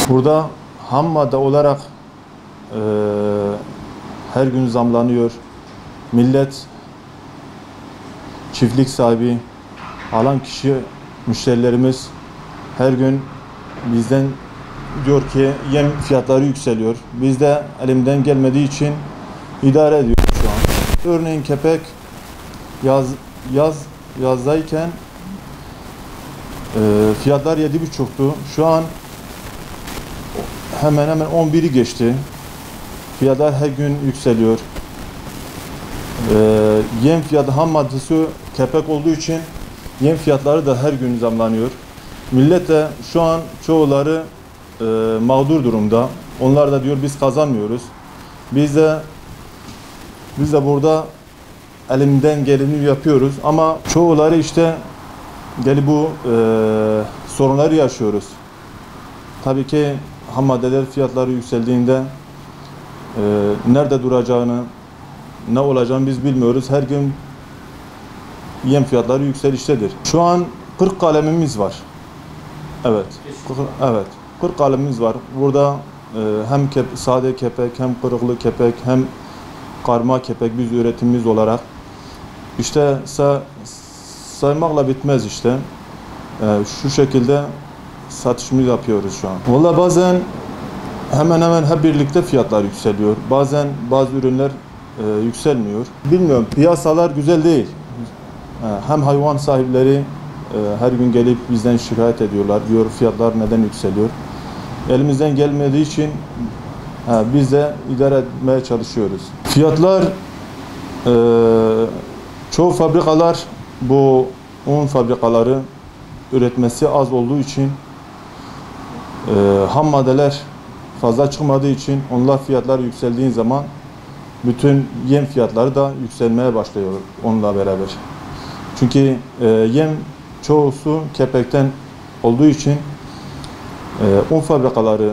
Burada ham madde olarak her gün zamlanıyor. Millet, çiftlik sahibi, alan kişi, müşterilerimiz her gün bizden diyor ki yem fiyatları yükseliyor. Biz de elimden gelmediği için idare ediyoruz şu an. Örneğin kepek yazdayken fiyatlar 7,5'tu. Şu an hemen 11'i geçti. Fiyatlar her gün yükseliyor. Yem fiyatı, ham maddesi kepek olduğu için yem fiyatları da her gün zamlanıyor. Millet de şu an çoğuları mağdur durumda. Onlar da diyor biz kazanmıyoruz. Biz de burada elimden geleni yapıyoruz ama çoğuları işte gelip bu sorunları yaşıyoruz. Tabii ki ham maddeler fiyatları yükseldiğinde nerede duracağını, ne olacağını biz bilmiyoruz. Her gün yem fiyatları yükseliştedir. Şu an 40 kalemimiz var. Evet. Evet. 40 kalemimiz var. Burada hem sade kepek, hem kırıklı kepek, hem karma kepek biz üretimimiz olarak işte saymakla bitmez işte. Şu şekilde satışımızı yapıyoruz şu an. Vallahi bazen hemen hep birlikte fiyatlar yükseliyor. Bazen bazı ürünler yükselmiyor. Bilmiyorum, piyasalar güzel değil. Hem hayvan sahipleri her gün gelip bizden şikayet ediyorlar. Diyor fiyatlar neden yükseliyor? Elimizden gelmediği için biz de idare etmeye çalışıyoruz. Fiyatlar çoğu fabrikalar bu un fabrikaları üretmesi az olduğu için ham maddeler fazla çıkmadığı için onlar fiyatlar yükseldiği zaman bütün yem fiyatları da yükselmeye başlıyor onunla beraber. Çünkü yem çoğusu kepekten olduğu için un fabrikaları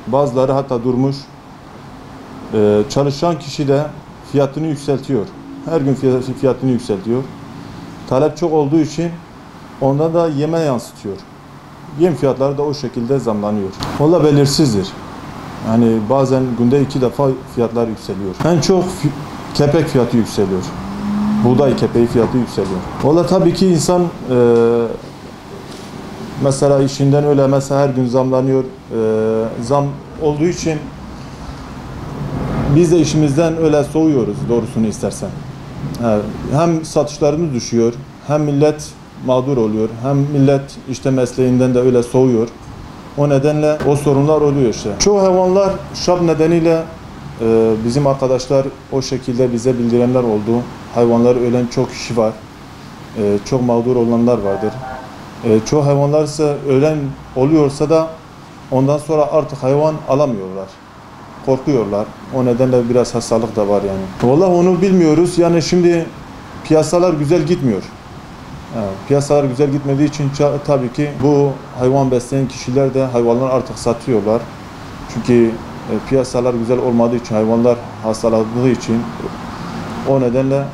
bazıları hatta durmuş, çalışan kişi de fiyatını yükseltiyor. Her gün fiyatını yükseltiyor. Talep çok olduğu için ondan da yeme yansıtıyor. Yem fiyatları da o şekilde zamlanıyor. Valla belirsizdir. Yani bazen günde 2 defa fiyatlar yükseliyor. En çok kepek fiyatı yükseliyor. Buğday kepeği fiyatı yükseliyor. Valla tabii ki insan mesela işinden öyle mesela her gün zamlanıyor. Zam olduğu için biz de işimizden öyle soğuyoruz doğrusunu istersen. Hem satışlarımız düşüyor, hem millet mağdur oluyor, hem millet işte mesleğinden de öyle soğuyor. O nedenle o sorunlar oluyor işte. Çoğu hayvanlar şap nedeniyle bizim arkadaşlar o şekilde bize bildirenler oldu. Hayvanlar ölen çok kişi var. Çok mağdur olanlar vardır. Çoğu hayvanlar ise ölen oluyorsa da ondan sonra artık hayvan alamıyorlar. Korkuyorlar. O nedenle biraz hastalık da var yani. Vallahi onu bilmiyoruz. Yani şimdi piyasalar güzel gitmiyor. Piyasalar güzel gitmediği için tabii ki bu hayvan besleyen kişiler de hayvanları artık satıyorlar. Çünkü piyasalar güzel olmadığı için, hayvanlar hastalandığı için o nedenle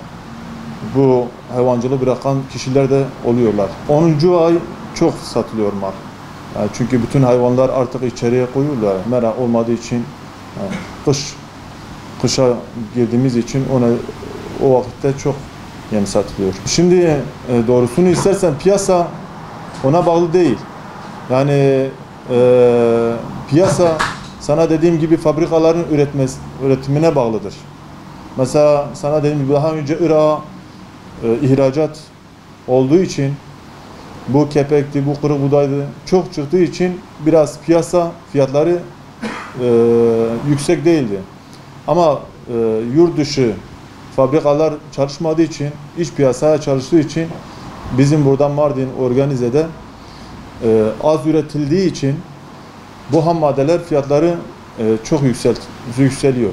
bu hayvancılığı bırakan kişiler de oluyorlar. 10. ay çok satılıyor mal. Çünkü bütün hayvanlar artık içeriye koyuyorlar. Mera olmadığı için kışa girdiğimiz için o vakitte çok yem satılıyor. Şimdi doğrusunu istersen piyasa ona bağlı değil. Yani piyasa sana dediğim gibi fabrikaların üretimine bağlıdır. Mesela sana dediğim gibi daha önce Irak'a ihracat olduğu için bu kepekti, bu kırık buğdaydı çok çıktığı için biraz piyasa fiyatları yüksek değildi. Ama yurt dışı fabrikalar çalışmadığı için, iç piyasaya çalıştığı için bizim buradan Mardin organizede az üretildiği için bu ham maddeler fiyatları çok yükseliyor.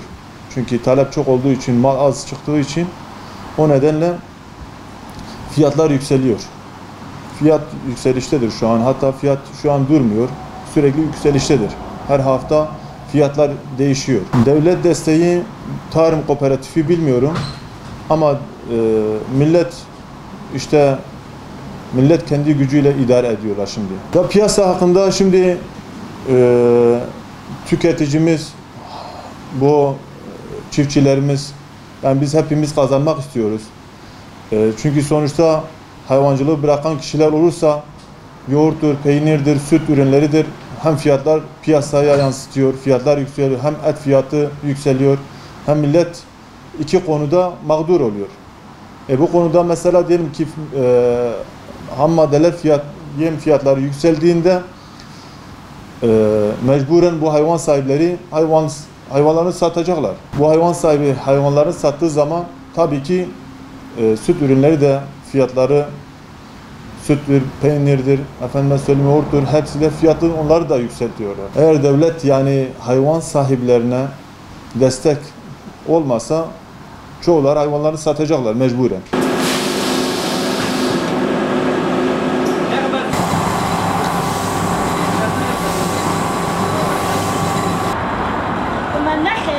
Çünkü talep çok olduğu için, mal az çıktığı için o nedenle fiyatlar yükseliyor. Fiyat yükseliştedir şu an. Hatta fiyat şu an durmuyor. Sürekli yükseliştedir. Her hafta fiyatlar değişiyor. Devlet desteği, tarım kooperatifi bilmiyorum. Ama millet kendi gücüyle idare ediyorlar şimdi. Ya piyasa hakkında şimdi tüketicimiz, bu çiftçilerimiz, yani biz hepimiz kazanmak istiyoruz. Çünkü sonuçta hayvancılığı bırakan kişiler olursa yoğurttur, peynirdir, süt ürünleridir. Hem fiyatlar piyasaya yansıtıyor, fiyatlar yükseliyor, hem et fiyatı yükseliyor, hem millet iki konuda mağdur oluyor. Bu konuda mesela diyelim ki ham maddeler yem fiyatları yükseldiğinde mecburen bu hayvan sahipleri hayvanlarını satacaklar. Bu hayvan sahibi hayvanlarını sattığı zaman tabii ki süt ürünleri de fiyatları, süttür, peynirdir, efendime söyleyeyim yoğurttur, hepsi de fiyatı onları da yükseltiyorlar. Eğer devlet yani hayvan sahiplerine destek olmasa çoğular hayvanlarını satacaklar mecburen. من ناحية